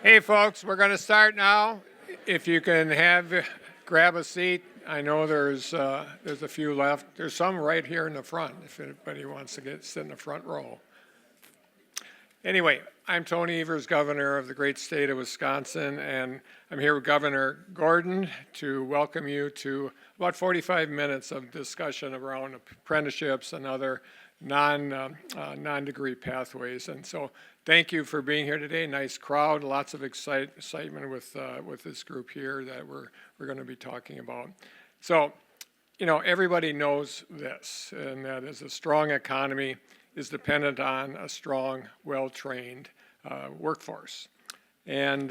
Hey folks, we're going to start now. If you can grab a seat. I know there's a few left. There's some right here in the front if anybody wants to sit in the front row. Anyway, I'm Tony Evers, Governor of the great state of Wisconsin, and I'm here with Governor Gordon to welcome you to about 45 minutes of discussion around apprenticeships and other non-degree pathways. And so thank you for being here today. Nice crowd, lots of excitement with this group here that we're going to be talking about. So, you know, everybody knows this, and that is a strong economy is dependent on a strong, well-trained workforce. And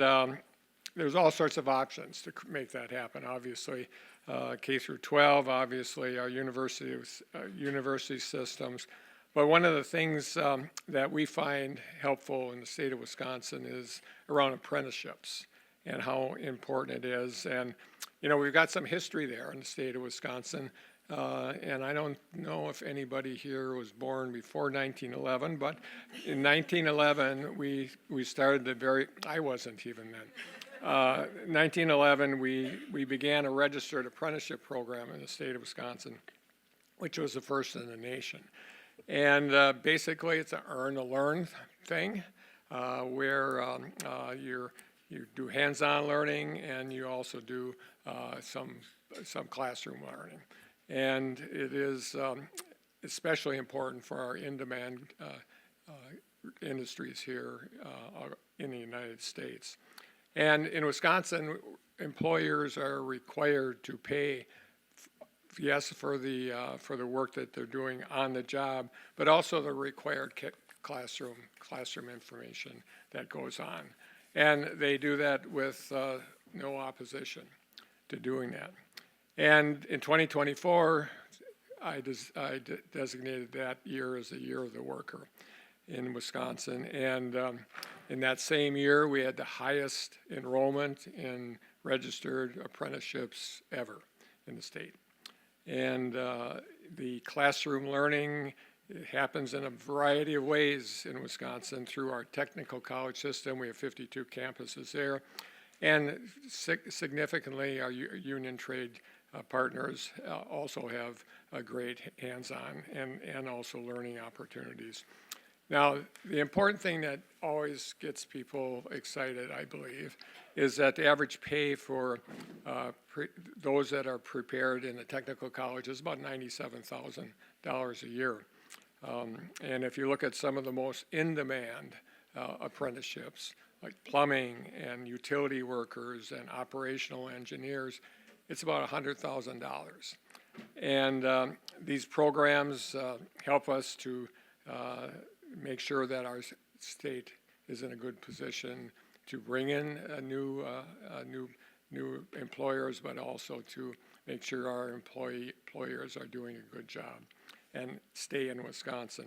there's all sorts of options to make that happen. Obviously, K through 12, obviously our university systems. But one of the things that we find helpful in the state of Wisconsin is around apprenticeships and how important it is. And, you know, we've got some history there in the state of Wisconsin. And I don't know if anybody here was born before 1911, but in 1911, we started I wasn't even then. 1911, we began a registered apprenticeship program in the state of Wisconsin, which was the first in the nation. And basically, it's an earn-to-learn thing where you do hands-on learning and you also do some classroom learning. And it is especially important for our in-demand industries here in the United States. And in Wisconsin, employers are required to pay, yes, for the work that they're doing on the job, but also the required classroom information that goes on. And they do that with no opposition to doing that. And in 2024, I designated that year as the Year of the Worker in Wisconsin. And in that same year, we had the highest enrollment in registered apprenticeships ever in the state. And the classroom learning happens in a variety of ways in Wisconsin through our technical college system. We have 52 campuses there. And significantly, our union trade partners also have a great hands-on and also learning opportunities. Now, the important thing that always gets people excited, I believe, is that the average pay for those that are prepared in the technical college is about $97,000 a year. And if you look at some of the most in-demand apprenticeships, like plumbing and utility workers and operational engineers, it's about $100,000. And these programs help us to make sure that our state is in a good position to bring in new employers, but also to make sure our employers are doing a good job and stay in Wisconsin.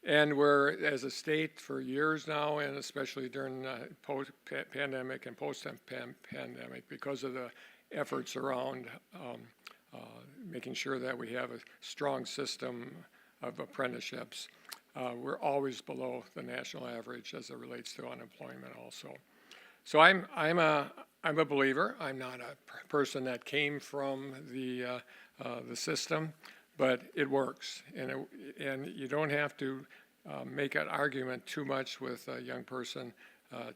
And we're, as a state for years now, and especially during post-pandemic and post-pandemic, because of the efforts around making sure that we have a strong system of apprenticeships, we're always below the national average as it relates to unemployment also. So I'm a believer. I'm not a person that came from the system, but it works, and you don't have to make an argument too much with a young person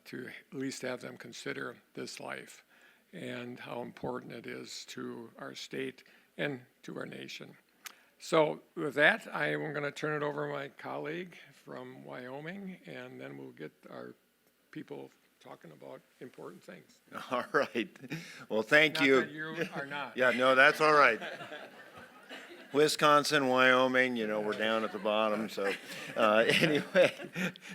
to at least have them consider this life and how important it is to our state and to our nation. So with that, I am going to turn it over to my colleague from Wyoming, and then we'll get our people talking about important things. All right. Well, thank you. Not that you are not. Yeah, no, that's all right. Wisconsin, Wyoming, you know, we're down at the bottom. So anyway,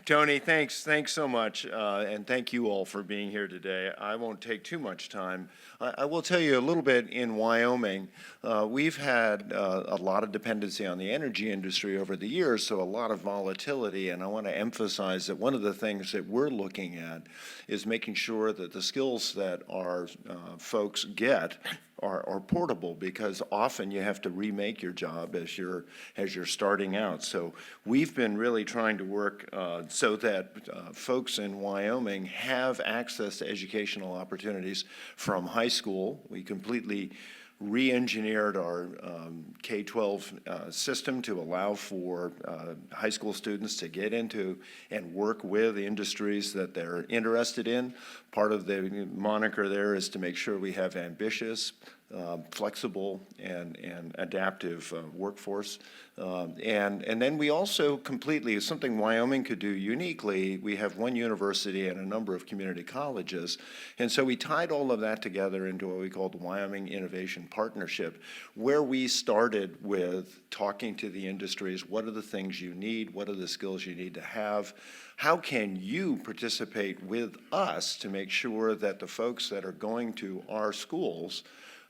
Tony, thanks so much. And thank you all for being here today. I won't take too much time. I will tell you a little bit in Wyoming. We've had a lot of dependency on the energy industry over the years, so a lot of volatility. And I want to emphasize that one of the things that we're looking at is making sure that the skills that our folks get are portable, because often you have to remake your job as you're starting out. So we've been really trying to work so that folks in Wyoming have access to educational opportunities from high school. We completely re-engineered our K-12 system to allow for high school students to get into and work with the industries that they're interested in. Part of the moniker there is to make sure we have ambitious, flexible, and adaptive workforce. And then we also completely, something Wyoming could do uniquely, we have one university and a number of community colleges. And so we tied all of that together into what we call the Wyoming Innovation Partnership, where we started with talking to the industries. What are the things you need? What are the skills you need to have? How can you participate with us to make sure that the folks that are going to our schools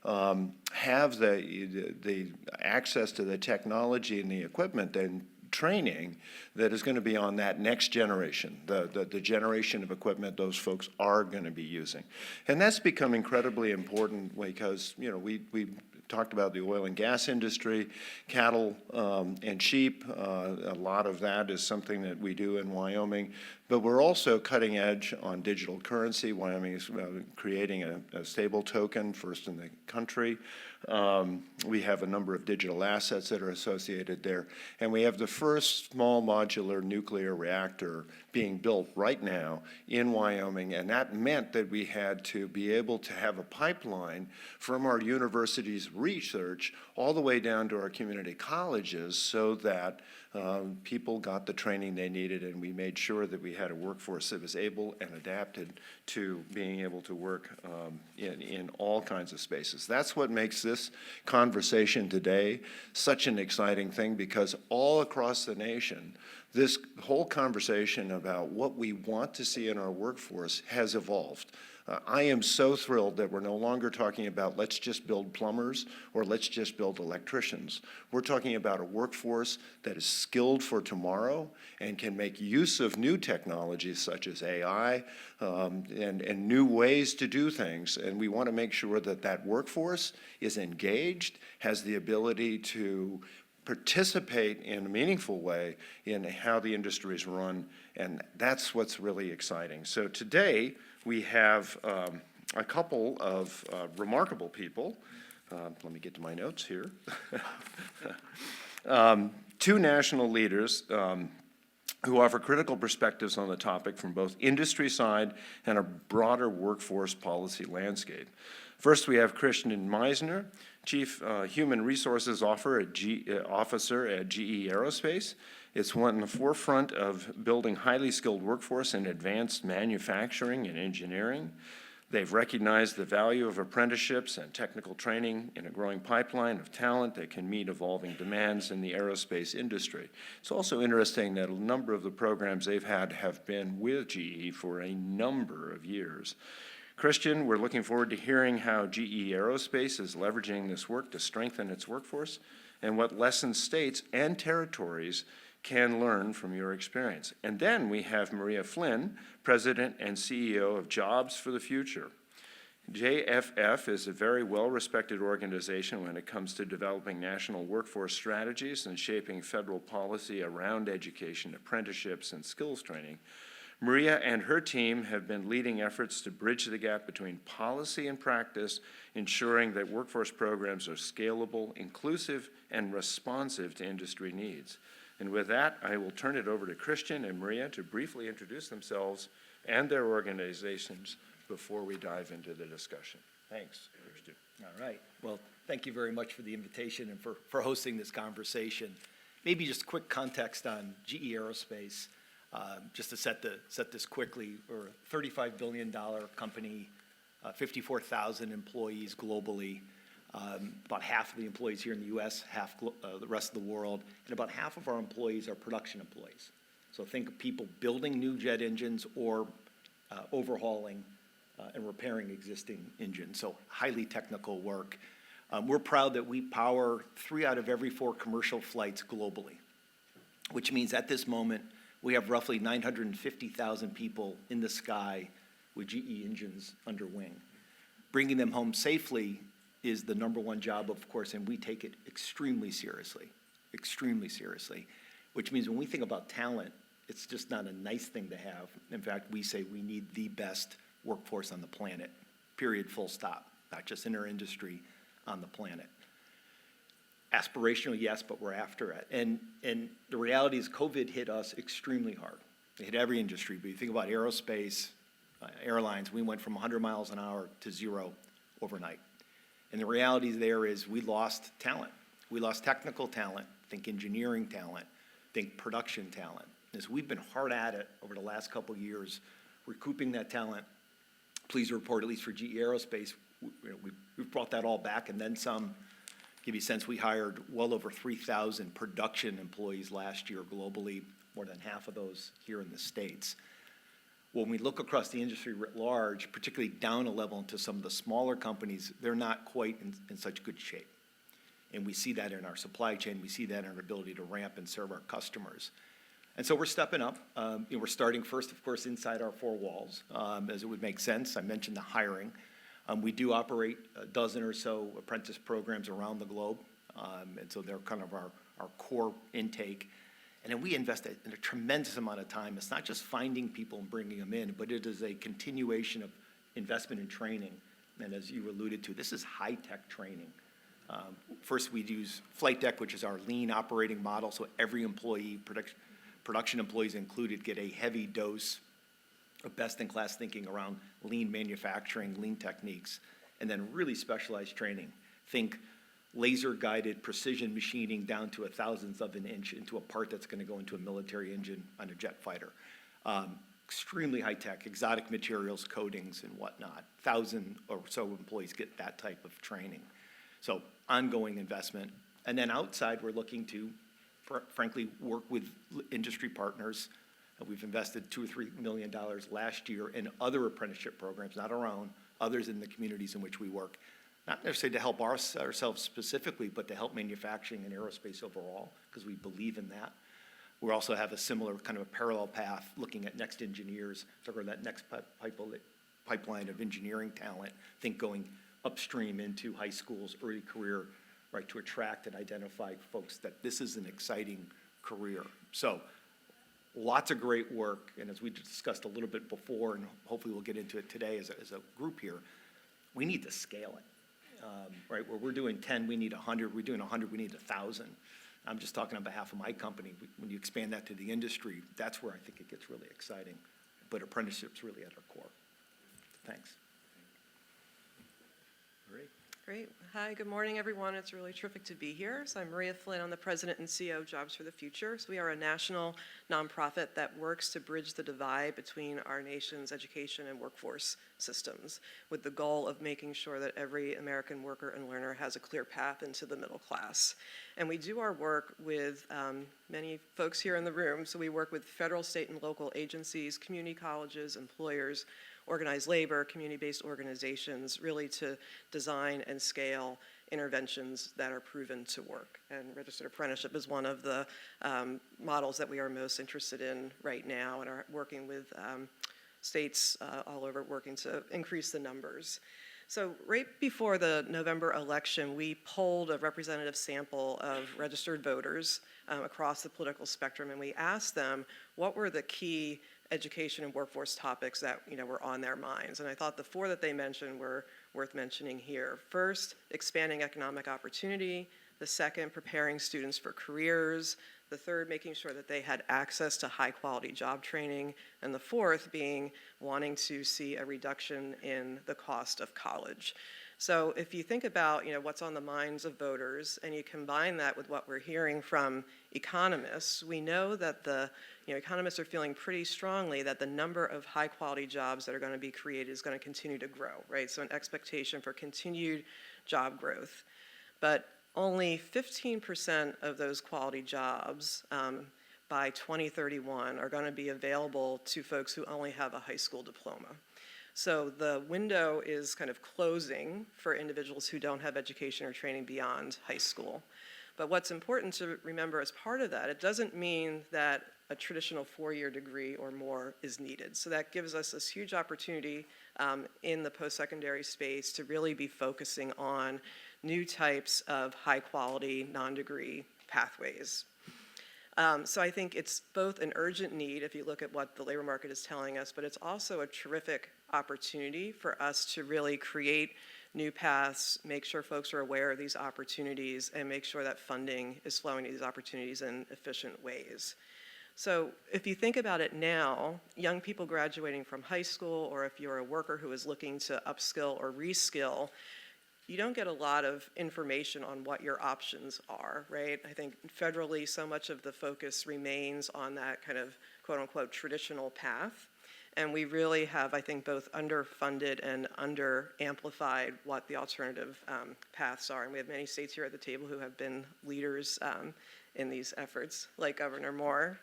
have the access to the technology and the equipment and training that is going to be on that next generation, the generation of equipment those folks are going to be using. And that's become incredibly important because, you know, we talked about the oil and gas industry, cattle and sheep. A lot of that is something that we do in Wyoming. But we're also cutting edge on digital currency. Wyoming is creating a stable token, first in the country. We have a number of digital assets that are associated there. And we have the first small modular nuclear reactor being built right now in Wyoming. And that meant that we had to be able to have a pipeline from our university's research all the way down to our community colleges so that people got the training they needed, and we made sure that we had a workforce that was able and adapted to being able to work in all kinds of spaces. That's what makes this conversation today such an exciting thing, because all across the nation, this whole conversation about what we want to see in our workforce has evolved. I am so thrilled that we're no longer talking about let's just build plumbers or let's just build electricians. We're talking about a workforce that is skilled for tomorrow and can make use of new technologies such as AI and new ways to do things. And we want to make sure that that workforce is engaged, has the ability to participate in a meaningful way in how the industry is run, and that's what's really exciting. So today, we have a couple of remarkable people. Let me get to my notes here. Two national leaders who offer critical perspectives on the topic from both industry side and a broader workforce policy landscape. First, we have Christian Meisner, Chief Human Resources Officer at GE Aerospace. It's one in the forefront of building highly skilled workforce in advanced manufacturing and engineering. They've recognized the value of apprenticeships and technical training in a growing pipeline of talent that can meet evolving demands in the aerospace industry. It's also interesting that a number of the programs they've had have been with GE for a number of years. Christian, we're looking forward to hearing how GE Aerospace is leveraging this work to strengthen its workforce and what lessons states and territories can learn from your experience. And then we have Maria Flynn, President and CEO of Jobs for the Future. JFF is a very well-respected organization when it comes to developing national workforce strategies and shaping federal policy around education, apprenticeships, and skills training. Maria and her team have been leading efforts to bridge the gap between policy and practice, ensuring that workforce programs are scalable, inclusive, and responsive to industry needs. And with that, I will turn it over to Christian and Maria to briefly introduce themselves and their organizations before we dive into the discussion. Thanks, Christian. All right. Well, thank you very much for the invitation and for hosting this conversation. Maybe just quick context on GE Aerospace. Just to set this quickly, we're a $35 billion company, 54,000 employees globally. About half of the employees here in the U.S., half the rest of the world, and about half of our employees are production employees. So think of people building new jet engines or overhauling and repairing existing engines, so highly technical work. We're proud that we power 3 out of every 4 commercial flights globally, which means at this moment, we have roughly 950,000 people in the sky with GE engines under wing. Bringing them home safely is the number one job, of course, and we take it extremely seriously, which means when we think about talent, it's just not a nice thing to have. In fact, we say we need the best workforce on the planet, period, full stop, not just in our industry, on the planet. Aspirational, yes, but we're after it. And the reality is COVID hit us extremely hard. It hit every industry, but you think about aerospace, airlines, we went from 100 miles an hour to 0 overnight. And the reality there is we lost talent. We lost technical talent, think engineering talent, think production talent. As we've been hard at it over the last couple of years, recouping that talent. Pleased to report, at least for GE Aerospace, we've brought that all back and then some. Give you a sense, we hired well over 3,000 production employees last year globally, more than half of those here in the States. When we look across the industry writ large, particularly down a level into some of the smaller companies, they're not quite in such good shape. And we see that in our supply chain, we see that in our ability to ramp and serve our customers. And so we're stepping up. We're starting first, of course, inside our four walls, as it would make sense. I mentioned the hiring. We do operate a dozen or so apprentice programs around the globe, and so they're kind of our core intake. And then we invest in a tremendous amount of time. It's not just finding people and bringing them in, but it is a continuation of investment in training. And as you alluded to, this is high-tech training. First, we use Flight Deck, which is our lean operating model, so every employee, production employees included, get a heavy dose of best-in-class thinking around lean manufacturing, lean techniques, and then really specialized training. Think laser-guided precision machining down to a thousandth of an inch into a part that's going to go into a military engine on a jet fighter. Extremely high-tech, exotic materials, coatings, and whatnot. 1,000 or so employees get that type of training. So ongoing investment. And then outside, we're looking to, frankly, work with industry partners. We've invested $2 or $3 million last year in other apprenticeship programs, not our own, others in the communities in which we work. Not necessarily to help ourselves specifically, but to help manufacturing and aerospace overall, because we believe in that. We also have a similar kind of a parallel path, looking at next engineers, sort of that next pipeline of engineering talent, think going upstream into high schools, early career, right, to attract and identify folks that this is an exciting career. So lots of great work, and as we discussed a little bit before, and hopefully we'll get into it today as a group here, we need to scale it. Right, where we're doing 10, we need 100. We're doing 100, we need 1,000. I'm just talking on behalf of my company. When you expand that to the industry, that's where I think it gets really exciting. But apprenticeship's really at our core. Thanks. Great. Great. Hi, good morning, everyone. It's really terrific to be here. So I'm Maria Flynn. I'm the president and CEO of Jobs for the Future. So we are a national nonprofit that works to bridge the divide between our nation's education and workforce systems, with the goal of making sure that every American worker and learner has a clear path into the middle class. And we do our work with many folks here in the room. So we work with federal, state, and local agencies, community colleges, employers, organized labor, community-based organizations, really to design and scale interventions that are proven to work. And registered apprenticeship is one of the models that we are most interested in right now, and are working with states all over, working to increase the numbers. So right before the November election, we polled a representative sample of registered voters across the political spectrum, and we asked them what were the key education and workforce topics that were on their minds. And I thought the four that they mentioned were worth mentioning here. First, expanding economic opportunity. The second, preparing students for careers. The third, making sure that they had access to high quality job training. And the fourth being wanting to see a reduction in the cost of college. So if you think about what's on the minds of voters, and you combine that with what we're hearing from economists, we know that economists are feeling pretty strongly that the number of high quality jobs that are going to be created is going to continue to grow, right? So an expectation for continued job growth. But only 15% of those quality jobs by 2031 are going to be available to folks who only have a high school diploma. So the window is kind of closing for individuals who don't have education or training beyond high school. But what's important to remember as part of that, it doesn't mean that a traditional four-year degree or more is needed. So that gives us this huge opportunity in the post-secondary space to really be focusing on new types of high-quality, non-degree pathways. So I think it's both an urgent need, if you look at what the labor market is telling us, but it's also a terrific opportunity for us to really create new paths, make sure folks are aware of these opportunities, and make sure that funding is flowing to these opportunities in efficient ways. So if you think about it now, young people graduating from high school, or if you're a worker who is looking to upskill or reskill, you don't get a lot of information on what your options are, right? I think federally, so much of the focus remains on that kind of quote-unquote traditional path. And we really have, I think, both underfunded and under-amplified what the alternative paths are. And we have many states here at the table who have been leaders in these efforts, like Governor Moore.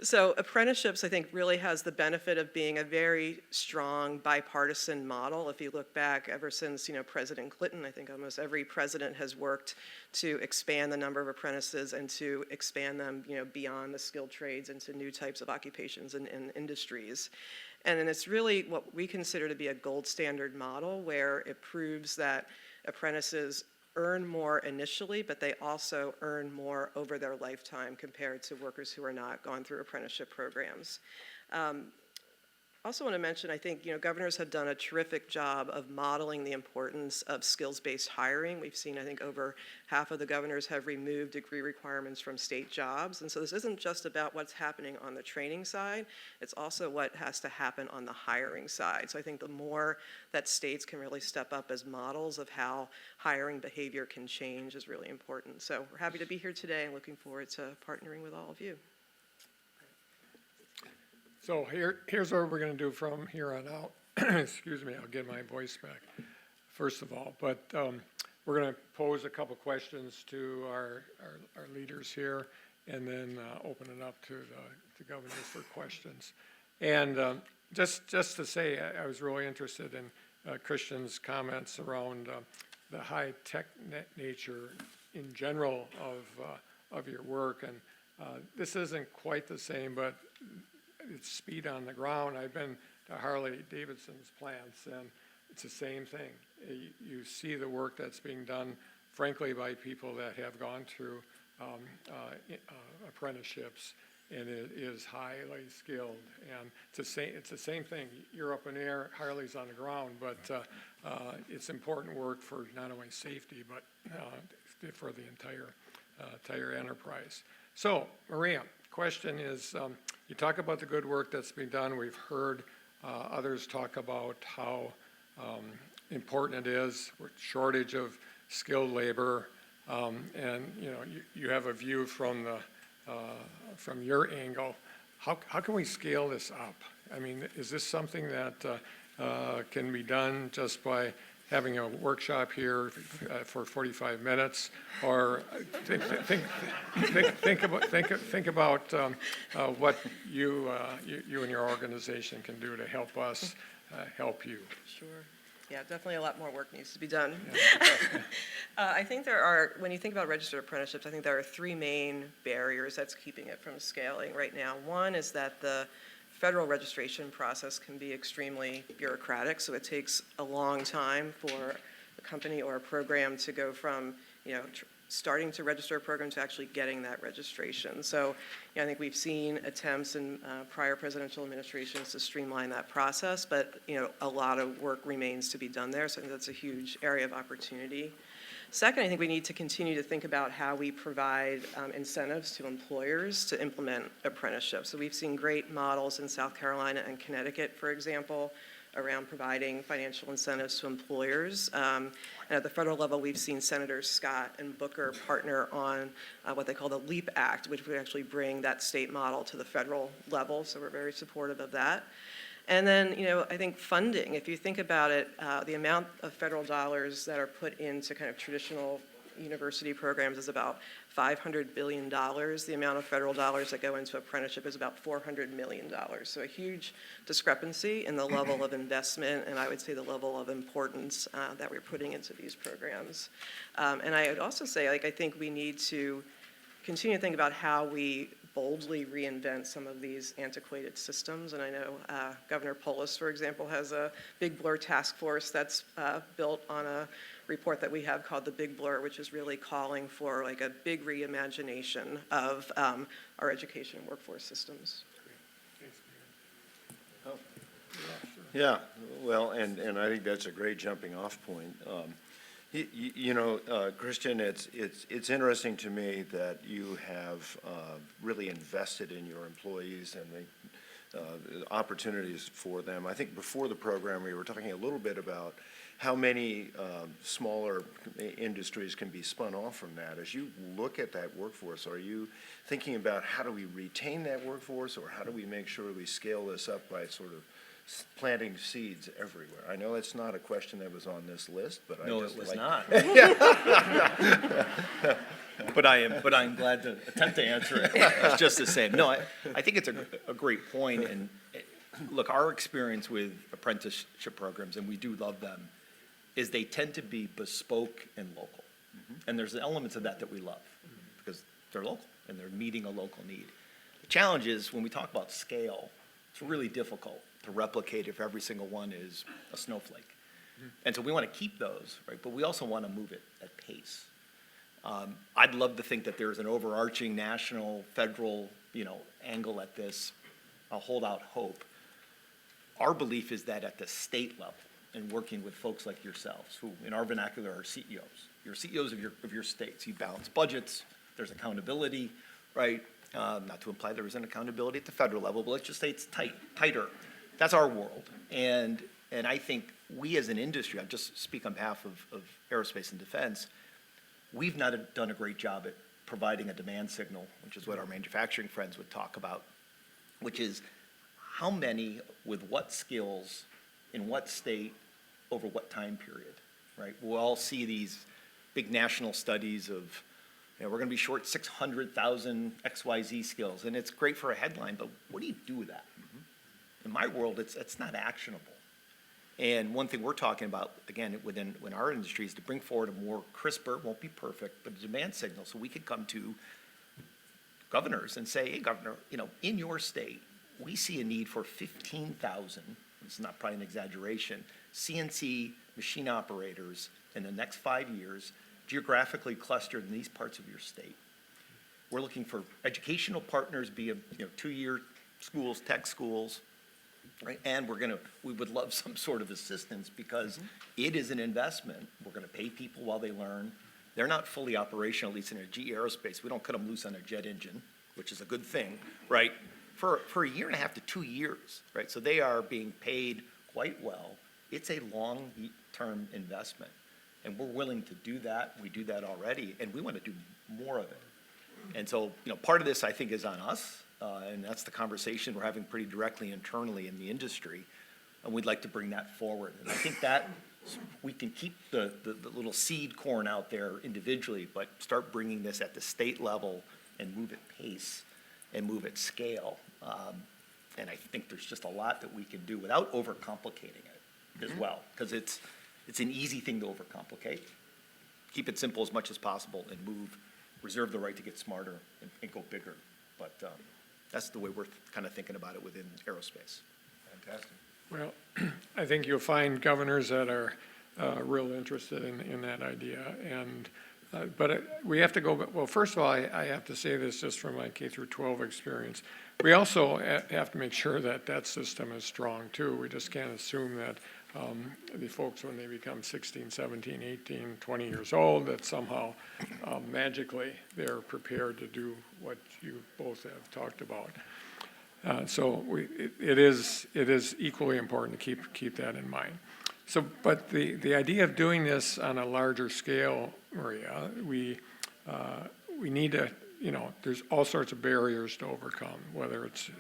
So apprenticeships, I think, really has the benefit of being a very strong bipartisan model. If you look back ever since, President Clinton, I think almost every president has worked to expand the number of apprentices and to expand them, beyond the skilled trades into new types of occupations and industries. And then it's really what we consider to be a gold standard model, where it proves that apprentices earn more initially, but they also earn more over their lifetime compared to workers who are not gone through apprenticeship programs. Also want to mention, I think, governors have done a terrific job of modeling the importance of skills-based hiring. We've seen, I think, over half of the governors have removed degree requirements from state jobs. And so this isn't just about what's happening on the training side, it's also what has to happen on the hiring side. So I think the more that states can really step up as models of how hiring behavior can change is really important. So we're happy to be here today and looking forward to partnering with all of you. So here's what we're going to do from here on out. Excuse me, I'll get my voice back, first of all. But we're going to pose a couple questions to our leaders here, and then open it up to the governors for questions. And just to say, I was really interested in Christian's comments around the high-tech nature in general of your work. And this isn't quite the same, but it's speed on the ground. I've been to Harley Davidson's plants, and it's the same thing. You see the work that's being done, frankly, by people that have gone through apprenticeships, and it is highly skilled. And it's the same thing. You're up in the air, Harley's on the ground, but it's important work for not only safety, but for the entire enterprise. So, Maria, question is, you talk about the good work that's being done. We've heard others talk about how important it is, with shortage of skilled labor, and you have a view from your angle. How can we scale this up? I mean, is this something that can be done just by having a workshop here for 45 minutes, or think about what you and your organization can do to help us help you. Sure. Yeah, definitely a lot more work needs to be done. I think when you think about registered apprenticeships, I think there are three main barriers that's keeping it from scaling right now. One is that the federal registration process can be extremely bureaucratic, so it takes a long time for a company or a program to go from, starting to register a program to actually getting that registration. So I think we've seen attempts in prior presidential administrations to streamline that process, but a lot of work remains to be done there, so I think that's a huge area of opportunity. Second, I think we need to continue to think about how we provide incentives to employers to implement apprenticeships. So we've seen great models in South Carolina and Connecticut, for example, around providing financial incentives to employers. And at the federal level, we've seen Senators Scott and Booker partner on what they call the LEAP Act, which would actually bring that state model to the federal level, so we're very supportive of that. And then, I think funding, if you think about it, the amount of federal dollars that are put into kind of traditional university programs is about $500 billion. The amount of federal dollars that go into apprenticeship is about $400 million. So a huge discrepancy in the level of investment, and I would say the level of importance that we're putting into these programs. And I would also say, I think we need to continue to think about how we boldly reinvent some of these antiquated systems. And I know Governor Polis, for example, has a Big Blur task force that's built on a report that we have called the Big Blur, which is really calling for like a big reimagination of our education and workforce systems. Yeah, well, and I think that's a great jumping off point. You know, Christian, it's interesting to me that you have really invested in your employees and the opportunities for them. I think before the program, we were talking a little bit about how many smaller industries can be spun off from that. As you look at that workforce, are you thinking about how do we retain that workforce, or how do we make sure we scale this up by sort of planting seeds everywhere? I know it's not a question that was on this list, but I No, just it was like. not. But I'm glad to attempt to answer it. It's just the same. No, I think it's a great point. And look, our experience with apprenticeship programs, and we do love them, is they tend to be bespoke and local. And there's elements of that we love because they're local and they're meeting a local need. The challenge is when we talk about scale, it's really difficult to replicate if every single one is a snowflake. And so we want to keep those, right? But we also want to move it at pace. I'd love to think that there's an overarching national, federal, angle at this. I'll hold out hope. Our belief is that at the state level, and working with folks like yourselves, who in our vernacular are CEOs, you're CEOs of your states. You balance budgets. There's accountability, right? Not to imply there isn't accountability at the federal level, but let's just say it's tighter. That's our world. And I think we as an industry, I just speak on behalf of aerospace and defense, we've not done a great job at providing a demand signal, which is what our manufacturing friends would talk about, which is how many, with what skills, in what state, over what time period, right? We'll all see these big national studies of, we're going to be short 600,000 XYZ skills, and it's great for a headline, but what do you do with that? In my world, it's not actionable. And one thing we're talking about, again, within our industry, is to bring forward a more crisper, won't be perfect, but a demand signal, so we could come to governors and say, hey, governor, in your state, we see a need for 15,000, this is not probably an exaggeration, CNC machine operators in the next 5 years, geographically clustered in these parts of your state. We're looking for educational partners, be it, 2-year schools, tech schools, right? And we would love some sort of assistance because it is an investment. We're gonna pay people while they learn. They're not fully operational, at least in a GE Aerospace. We don't cut them loose on a jet engine, which is a good thing, right? For a year and a half to 2 years, right? So they are being paid quite well. It's a long-term investment. And we're willing to do that. We do that already, and we want to do more of it. And so, part of this, I think, is on us, and that's the conversation we're having pretty directly internally in the industry, and we'd like to bring that forward. And I think that we can keep the little seed corn out there individually, but start bringing this at the state level and move at pace and move at scale. And I think there's just a lot that we can do without overcomplicating it as well, because it's an easy thing to overcomplicate. Keep it simple as much as possible and reserve the right to get smarter and go bigger. But that's the way we're kind of thinking about it within aerospace. Fantastic. Well, I think you'll find governors that are real interested in that idea. And but we have to go, well, first of all, I have to say this just from my K through 12 experience. We also have to make sure that system is strong too. We just can't assume that the folks, when they become 16, 17, 18, 20 years old, that somehow magically they're prepared to do what you both have talked about. So it is equally important to keep that in mind. So, but the idea of doing this on a larger scale, Maria, we need to, there's all sorts of barriers to overcome, whether it's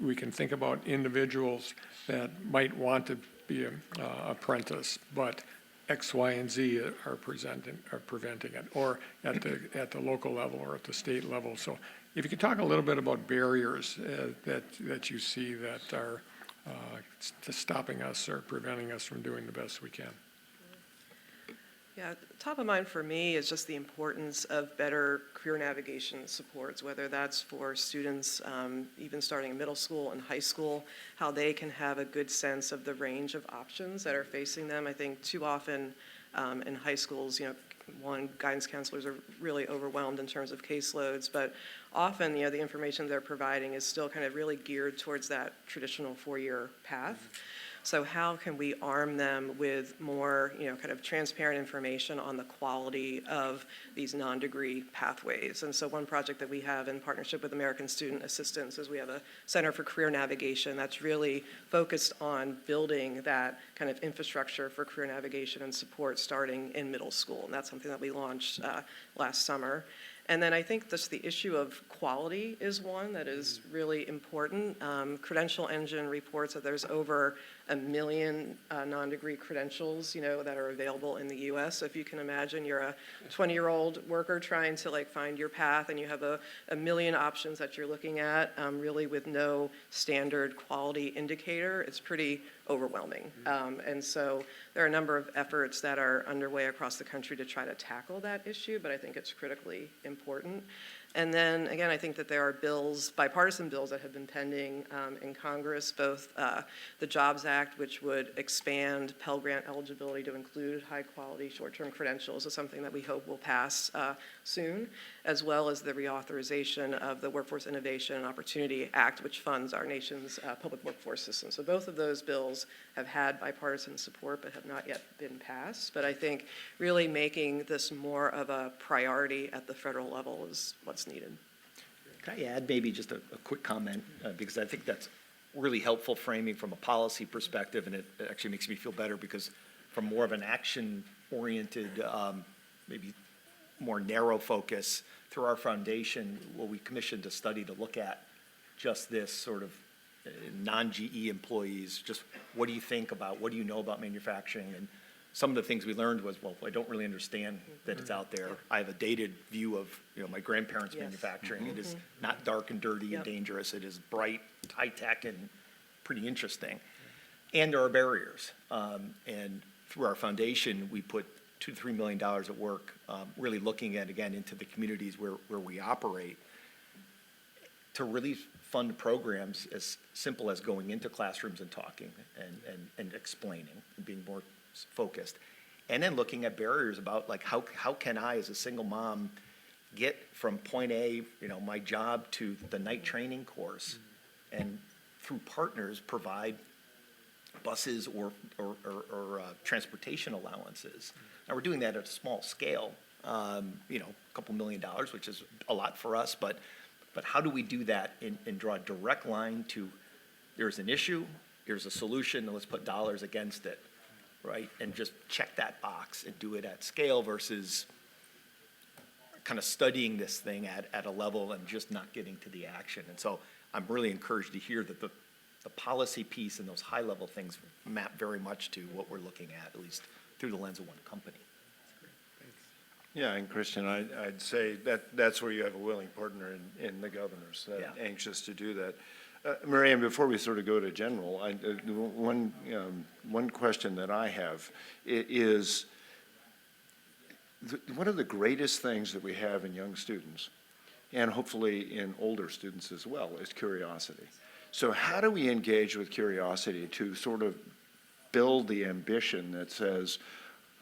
we can think about individuals that might want to be an apprentice, but X, Y, and Z are preventing it, or at the local level or at the state level. So if you could talk a little bit about barriers that you see that are stopping us or preventing us from doing the best we can. Yeah, top of mind for me is just the importance of better career navigation supports, whether that's for students even starting in middle school and high school, how they can have a good sense of the range of options that are facing them. I think too often in high schools, guidance counselors are really overwhelmed in terms of caseloads, but often, the information they're providing is still kind of really geared towards that traditional four-year path. So how can we arm them with more, kind of transparent information on the quality of these non-degree pathways? And so one project that we have in partnership with American Student Assistance is we have a Center for Career Navigation that's really focused on building that kind of infrastructure for career navigation and support starting in middle school. And that's something that we launched last summer. And then I think just the issue of quality is one that is really important. Credential Engine reports that there's over 1 million non-degree credentials, that are available in the U.S. So if you can imagine, you're a 20-year-old worker trying to find your path, and you have a million options that you're looking at, really with no standard quality indicator. It's pretty overwhelming. And so there are a number of efforts that are underway across the country to try to tackle that issue, but I think it's critically important. And then, again, I think that there are bills, bipartisan bills that have been pending in Congress, both the Jobs Act, which would expand Pell Grant eligibility to include high-quality short-term credentials, is something that we hope will pass soon, as well as the reauthorization of the Workforce Innovation and Opportunity Act, which funds our nation's public workforce system. So both of those bills have had bipartisan support but have not yet been passed. But I think really making this more of a priority at the federal level is what's needed. Can I add maybe just a quick comment, because I think that's really helpful framing from a policy perspective, and it actually makes me feel better because from more of an action-oriented, maybe more narrow focus through our foundation, we commissioned a study to look at just this sort of non-GE employees, just what do you think about, what do you know about manufacturing? And some of the things we learned was, well, I don't really understand that it's out there. I have a dated view of, my grandparents' Yes. manufacturing. It is not dark and dirty Yep. and dangerous. It is bright, high-tech, and pretty interesting. And there are barriers. And through our foundation, we put $2 to $3 million at work, really looking at, again, into the communities where we operate to really fund programs as simple as going into classrooms and talking and explaining and being more focused. And then looking at barriers about how can I, as a single mom, get from point A, my job, to the night training course, and through partners provide buses or transportation allowances. Now, we're doing that at a small scale, a couple $1 million, which is a lot for us, but how do we do that and draw a direct line to, there's an issue, here's a solution, and let's put dollars against it, right? And just check that box and do it at scale versus kind of studying this thing at a level and just not getting to the action. And so I'm really encouraged to hear that the policy piece and those high-level things map very much to what we're looking at least through the lens of one company. Yeah, and Christian, I'd say that's where you have a willing partner in the governors, anxious to do that. Maria, before we sort of go to general, one question that I have is, one of the greatest things that we have in young students, and hopefully in older students as well, is curiosity. So how do we engage with curiosity to sort of build the ambition that says,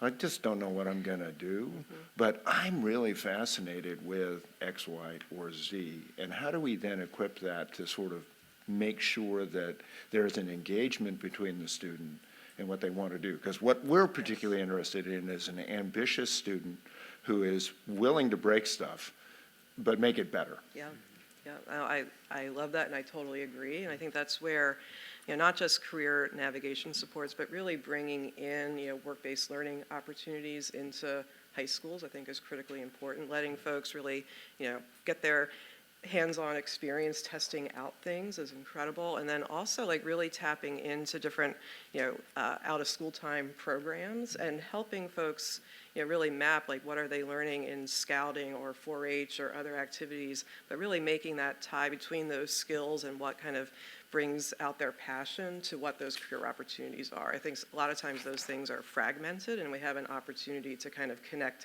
I just don't know what I'm going to do, but I'm really fascinated with X, Y, or Z. And how do we then equip that to sort of make sure that there's an engagement between the student and what they want to do? Because what we're particularly interested in is an ambitious student who is willing to break stuff, but make it better. Yeah. I love that, and I totally agree. And I think that's where, not just career navigation supports, but really bringing in, work-based learning opportunities into high schools, I think is critically important. Letting folks really, get their hands-on experience testing out things is incredible. And then also really tapping into different, out-of-school time programs and helping folks, really map what are they learning in scouting or 4-H or other activities, but really making that tie between those skills and what kind of brings out their passion to what those career opportunities are. I think a lot of times those things are fragmented, and we have an opportunity to kind of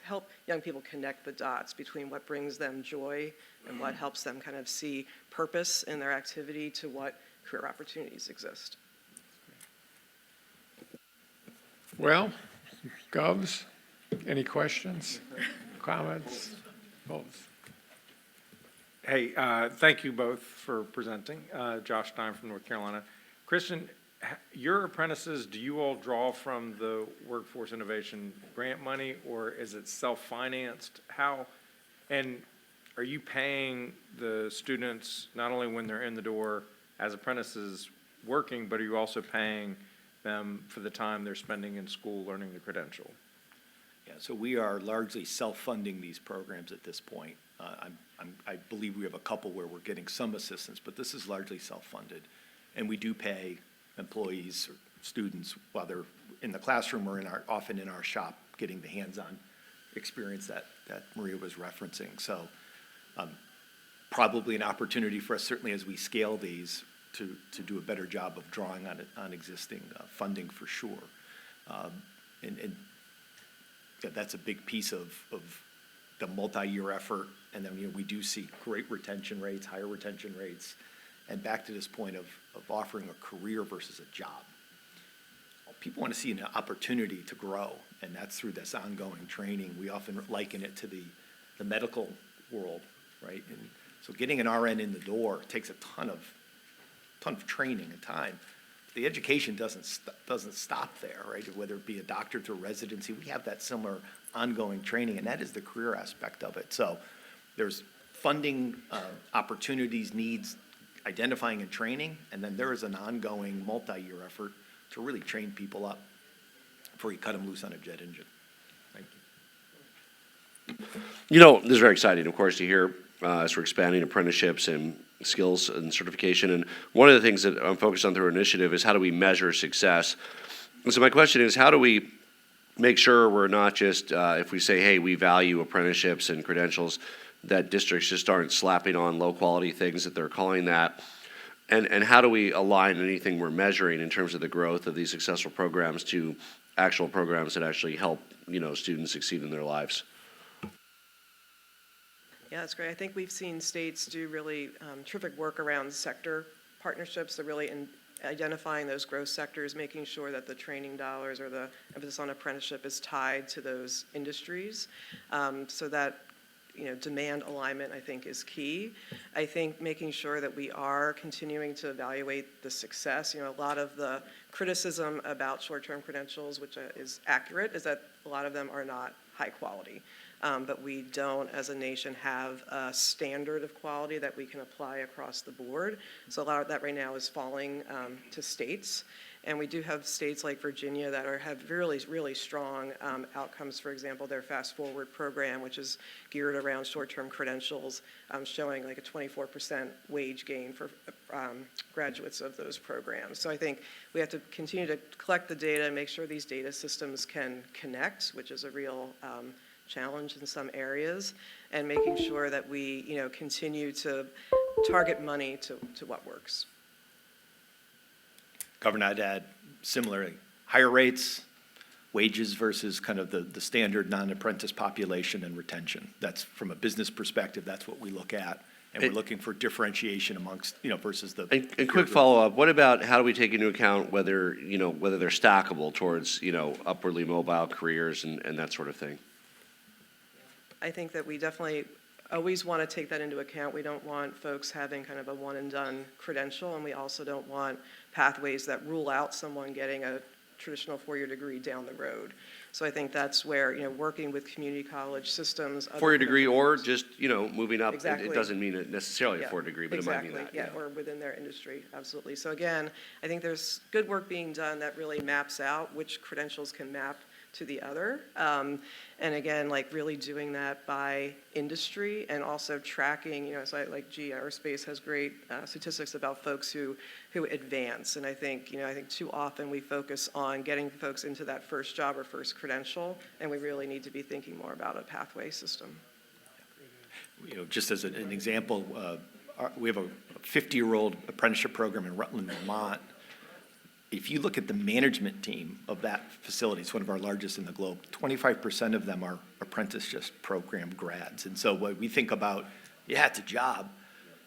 help young people connect the dots between what brings them joy and what helps them kind of see purpose in their activity to what career opportunities exist. Well, Govs, any questions, comments, votes? Hey, thank you both for presenting. Josh Stein from North Carolina. Christian, your apprentices, do you all draw from the Workforce Innovation grant money, or is it self-financed? How, and are you paying the students not only when they're in the door as apprentices working, but are you also paying them for the time they're spending in school learning the credential? Yeah, so we are largely self-funding these programs at this point. I believe we have a couple where we're getting some assistance, but this is largely self-funded. And we do pay employees or students, whether in the classroom or often in our shop, getting the hands-on experience that Maria was referencing. So probably an opportunity for us, certainly as we scale these, to do a better job of drawing on existing funding for sure. And yeah, that's a big piece of the multi-year effort. And then, we do see great retention rates, higher retention rates. And back to this point of offering a career versus a job. People want to see an opportunity to grow, and that's through this ongoing training. We often liken it to the medical world, right? And so getting an RN in the door takes a ton of training and time. The education doesn't stop there, right? Whether it be a doctor to residency, we have that similar ongoing training, and that is the career aspect of it. So there's funding opportunities, needs, identifying and training, and then there is an ongoing multi-year effort to really train people up before you cut them loose on a jet engine. Thank you. This is very exciting, of course, to hear as we're expanding apprenticeships and skills and certification. And one of the things that I'm focused on through our initiative is how do we measure success? And so my question is, how do we make sure we're not just, if we say, hey, we value apprenticeships and credentials, that districts just aren't slapping on low-quality things that they're calling that? And how do we align anything we're measuring in terms of the growth of these successful programs to actual programs that actually help, students succeed in their lives? Yeah, that's great. I think we've seen states do really terrific work around sector partnerships, so really identifying those growth sectors, making sure that the training dollars or the emphasis on apprenticeship is tied to those industries, so that demand alignment, I think, is key. I think making sure that we are continuing to evaluate the success. A lot of the criticism about short-term credentials, which is accurate, is that a lot of them are not high quality. But we don't, as a nation, have a standard of quality that we can apply across the board. So a lot of that right now is falling to states. And we do have states like Virginia that have really, really strong outcomes. For example, their Fast Forward program, which is geared around short-term credentials, showing like a 24% wage gain for graduates of those programs. So I think we have to continue to collect the data and make sure these data systems can connect, which is a real challenge in some areas, and making sure that we continue to target money to what works. Governor, I'd add similarly, higher rates, wages versus kind of the standard non-apprentice population and retention. That's from a business perspective, that's what we look at. And we're looking for differentiation amongst, versus the. And quick follow-up, what about how do we take into account whether they're stackable towards, upwardly mobile careers and that sort of thing? I think that we definitely always want to take that into account. We don't want folks having kind of a one-and-done credential, and we also don't want pathways that rule out someone getting a traditional four-year degree down the road. So I think that's where, working with community college systems. Four-year degree or just, moving up. Exactly. It doesn't mean necessarily a four-year degree, but exactly. it might mean that. Yeah, or within their industry, absolutely. So again, I think there's good work being done that really maps out which credentials can map to the other. And again, really doing that by industry and also tracking, so GE Aerospace has great statistics about folks who advance. And I think too often we focus on getting folks into that first job or first credential, and we really need to be thinking more about a pathway system. Just as an example, we have a 50-year-old apprenticeship program in Rutland, Vermont. If you look at the management team of that facility, it's one of our largest in the globe, 25% of them are apprenticeship program grads. And so when we think about, yeah, it's a job,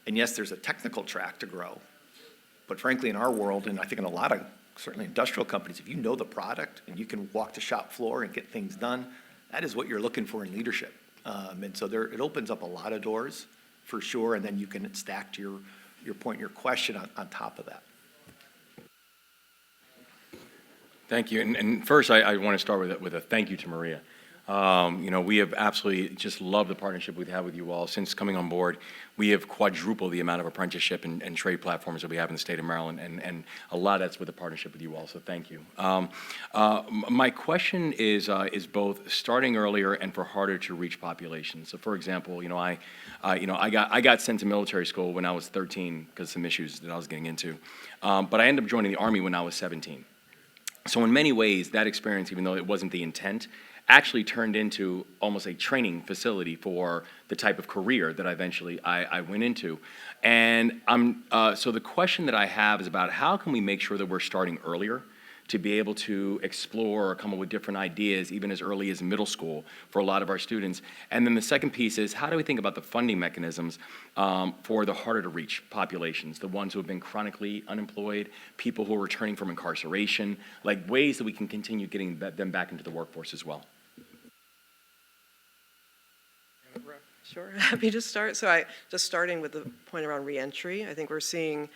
and yes, there's a technical track to grow, but frankly, in our world, and I think in a lot of certainly industrial companies, if you know the product and you can walk the shop floor and get things done, that is what you're looking for in leadership. And so it opens up a lot of doors for sure, and then you can stack to your point, your question on top of that. Thank you. And first, I want to start with a thank you to Maria. We have absolutely just loved the partnership we've had with you all. Since coming on board, we have quadrupled the amount of apprenticeship and trade platforms that we have in the state of Maryland, and a lot of that's with the partnership with you all, so thank you. My question is both starting earlier and for harder to reach populations. So for example, I got sent to military school when I was 13 because of some issues that I was getting into, but I ended up joining the Army when I was 17. So in many ways, that experience, even though it wasn't the intent, actually turned into almost a training facility for the type of career that I went into. And so the question that I have is about how can we make sure that we're starting earlier to be able to explore or come up with different ideas even as early as middle school for a lot of our students. And then the second piece is how do we think about the funding mechanisms for the harder to reach populations, the ones who have been chronically unemployed, people who are returning from incarceration, like ways that we can continue getting them back into the workforce as well. Sure, happy to start. So just starting with the point around reentry, I think we're seeing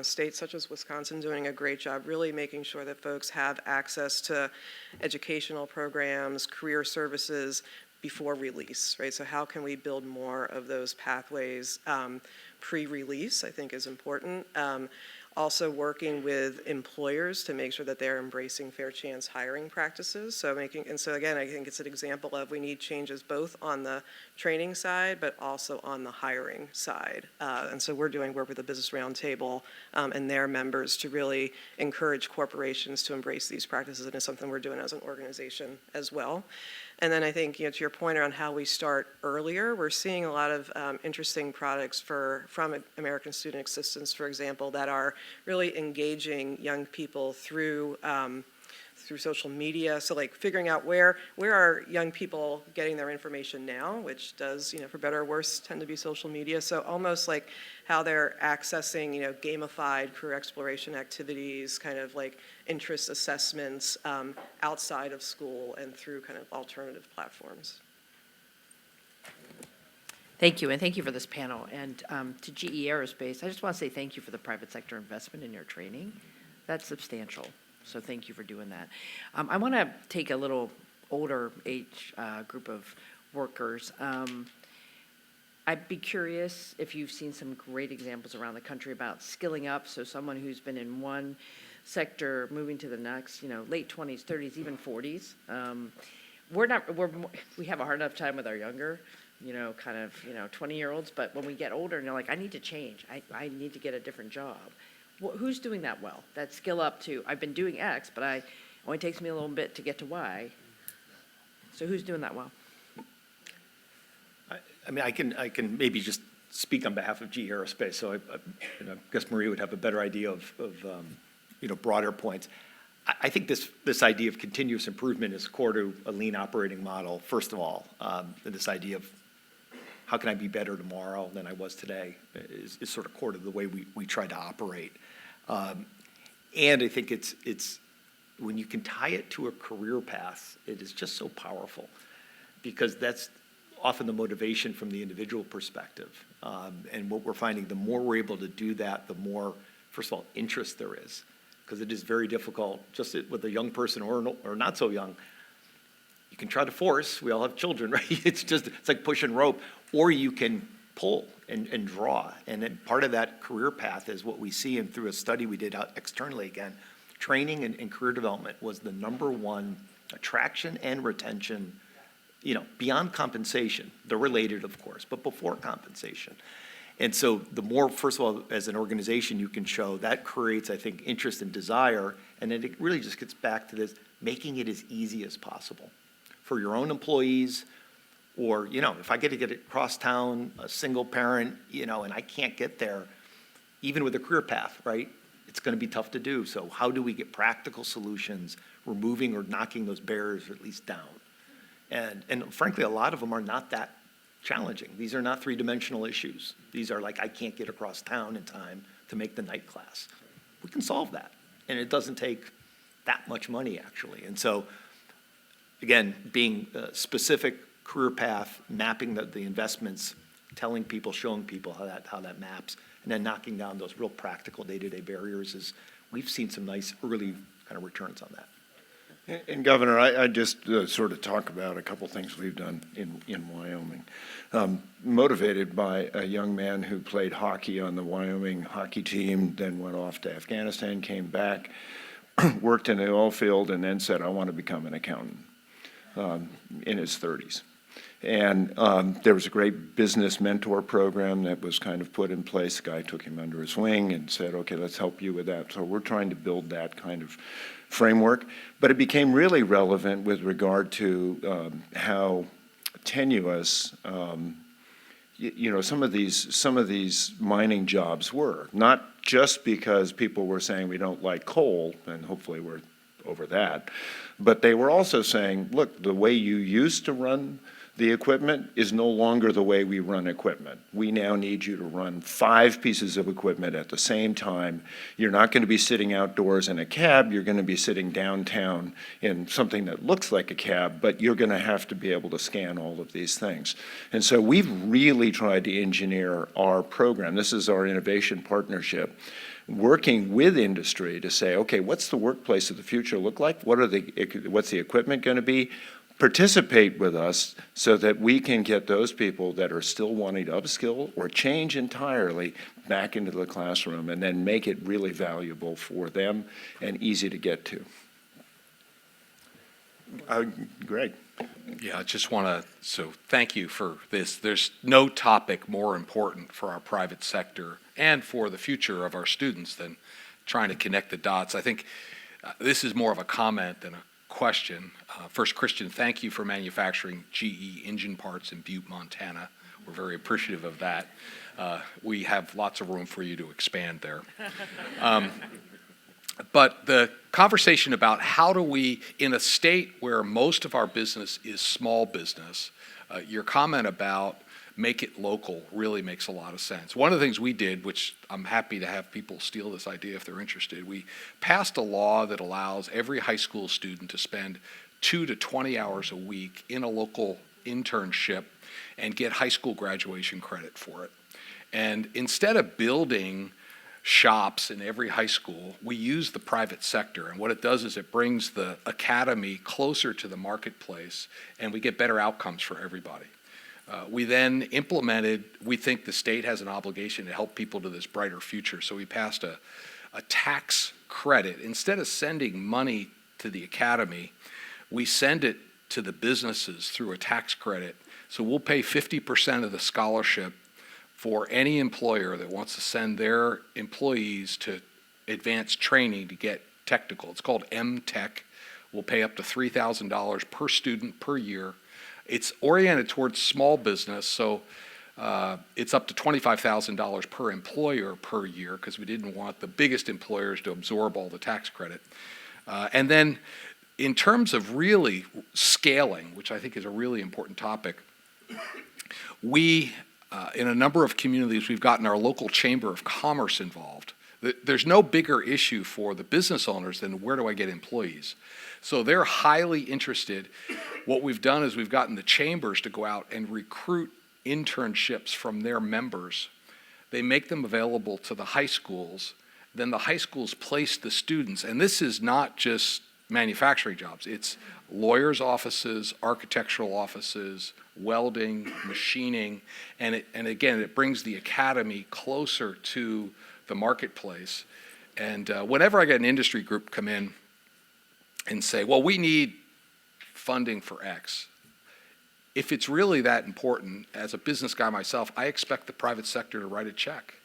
states such as Wisconsin doing a great job really making sure that folks have access to educational programs, career services before release, right? So how can we build more of those pathways pre-release, I think is important. Also working with employers to make sure that they're embracing fair chance hiring practices. So again, I think it's an example of we need changes both on the training side, but also on the hiring side. And so we're doing work with the Business Roundtable and their members to really encourage corporations to embrace these practices, and it's something we're doing as an organization as well. And then I think, to your point around how we start earlier, we're seeing a lot of interesting products from American Student Assistance, for example, that are really engaging young people through social media. So like figuring out where are young people getting their information now, which does, for better or worse, tend to be social media. So almost like how they're accessing, gamified career exploration activities, kind of like interest assessments outside of school and through kind of alternative platforms. Thank you, and thank you for this panel. And to GE Aerospace, I just want to say thank you for the private sector investment in your training. That's substantial, so thank you for doing that. I want to take a little older age group of workers. I'd be curious if you've seen some great examples around the country about skilling up, so someone who's been in one sector moving to the next, late 20s, 30s, even 40s. We have a hard enough time with our younger, 20-year-olds, but when we get older and they're like, I need to change, I need to get a different job. Who's doing that well? That skill up to, I've been doing X, but it only takes me a little bit to get to Y. So who's doing that well? I can maybe just speak on behalf of GE Aerospace, so I guess Maria would have a better idea of broader points. I think this idea of continuous improvement is core to a lean operating model, first of all. This idea of how can I be better tomorrow than I was today is sort of core to the way we try to operate. And I think it's when you can tie it to a career path, it is just so powerful because that's often the motivation from the individual perspective. And what we're finding, the more we're able to do that, the more, first of all, interest there is. Because it is very difficult, just with a young person or not so young. You can try to force, we all have children, right? It's like pushing rope, or you can pull and draw. And then part of that career path is what we see, and through a study we did out externally again, training and career development was the #1 attraction and retention, beyond compensation. They're related, of course, but before compensation. And so the more, first of all, as an organization you can show, that creates, I think, interest and desire, and then it really just gets back to this, making it as easy as possible for your own employees, Or, if I get to get across town, a single parent, and I can't get there, even with a career path, right? It's going to be tough to do. So how do we get practical solutions, removing or knocking those barriers at least down? And frankly, a lot of them are not that challenging. These are not three-dimensional issues. These are like, I can't get across town in time to make the night class. We can solve that. And it doesn't take that much money, actually. And so, again, being specific, career path, mapping the investments, telling people, showing people how that maps, and then knocking down those real practical day-to-day barriers is, we've seen some nice early kind of returns on that. And Governor, I just sort of talk about a couple things we've done in Wyoming. Motivated by a young man who played hockey on the Wyoming hockey team, then went off to Afghanistan, came back, worked in the oil field, and then said, I want to become an accountant in his 30s. And there was a great business mentor program that was kind of put in place. The guy took him under his wing and said, okay, let's help you with that. So we're trying to build that kind of framework. But it became really relevant with regard to how tenuous some of these mining jobs were. Not just because people were saying we don't like coal, and hopefully we're over that, but they were also saying, look, the way you used to run the equipment is no longer the way we run equipment. We now need you to run 5 pieces of equipment at the same time. You're not going to be sitting outdoors in a cab. You're going to be sitting downtown in something that looks like a cab, but you're going to have to be able to scan all of these things. And so we've really tried to engineer our program. This is our innovation partnership, working with industry to say, okay, what's the workplace of the future look like? What's the equipment going to be? Participate with us so that we can get those people that are still wanting to upskill or change entirely back into the classroom, and then make it really valuable for them and easy to get to. Greg. Yeah, I just want to, thank you for this. There's no topic more important for our private sector and for the future of our students than trying to connect the dots. I think this is more of a comment than a question. First, Christian, thank you for manufacturing GE engine parts in Butte, Montana. We're very appreciative of that. We have lots of room for you to expand there. But the conversation about how do we, in a state where most of our business is small business, your comment about make it local really makes a lot of sense. One of the things we did, which I'm happy to have people steal this idea if they're interested, we passed a law that allows every high school student to spend 2 to 20 hours a week in a local internship and get high school graduation credit for it. And instead of building shops in every high school, we use the private sector. And what it does is it brings the academy closer to the marketplace, and we get better outcomes for everybody. We then implemented, we think the state has an obligation to help people to this brighter future, so we passed a tax credit. Instead of sending money to the academy, we send it to the businesses through a tax credit. So we'll pay 50% of the scholarship for any employer that wants to send their employees to advanced training to get technical. It's called M-Tech. We'll pay up to $3,000 per student per year. It's oriented towards small business, so it's up to $25,000 per employer per year, because we didn't want the biggest employers to absorb all the tax credit. And then in terms of really scaling, which I think is a really important topic, we, in a number of communities, we've gotten our local Chamber of Commerce involved. There's no bigger issue for the business owners than where do I get employees? So they're highly interested. What we've done is we've gotten the chambers to go out and recruit internships from their members. They make them available to the high schools. Then the high schools place the students. And this is not just manufacturing jobs. It's lawyers' offices, architectural offices, welding, machining. And again, it brings the academy closer to the marketplace. And whenever I get an industry group come in and say, well, we need funding for X. If it's really that important, as a business guy myself, I expect the private sector to write a check.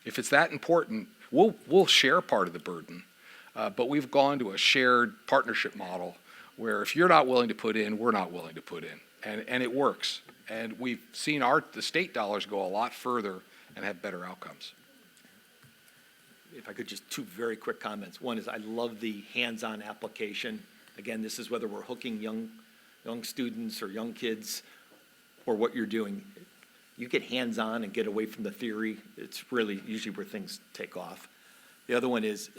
If it's that important, we'll share part of the burden. But we've gone to a shared partnership model where if you're not willing to put in, we're not willing to put in. and it works. And we've seen the state dollars go a lot further and have better outcomes. If I could, just two very quick comments. One is I love the hands-on application. Again, this is whether we're hooking young students or young kids or what you're doing. You get hands-on and get away from the theory, it's really usually where things take off. The other one is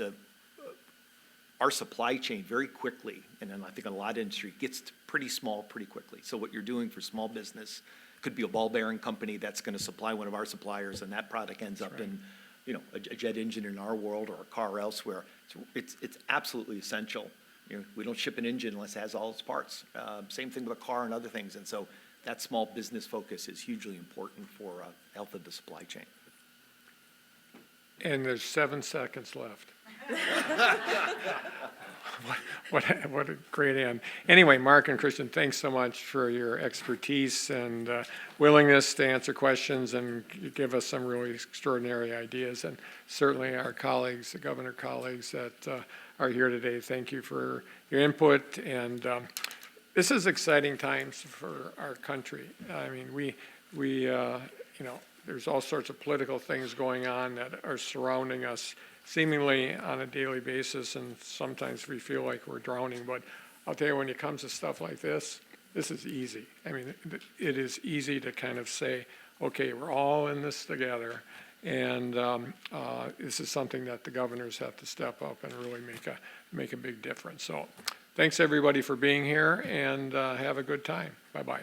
our supply chain very quickly, and then I think a lot of industry, gets pretty small pretty quickly. So what you're doing for small business could be a ball bearing company that's going to supply one of our suppliers, and that product ends up in, you know, a jet engine in our world or a car elsewhere. It's absolutely essential. You know, we don't ship an engine unless it has all its parts. Same thing with a car and other things. And so that small business focus is hugely important for health of the supply chain. And there's 7 seconds left. What a great end. Anyway, Mark and Christian, thanks so much for your expertise and willingness to answer questions and give us some really extraordinary ideas. And certainly our colleagues, the governor colleagues that are here today, thank you for your input. And this is exciting times for our country. I mean, we you know, there's all sorts of political things going on that are surrounding us seemingly on a daily basis, and sometimes we feel like we're drowning. But I'll tell you, when it comes to stuff like this is easy. I mean, it is easy to kind of say, okay, we're all in this together, and this is something that the governors have to step up and really make a big difference. So thanks, everybody, for being here, and have a good time. Bye-bye.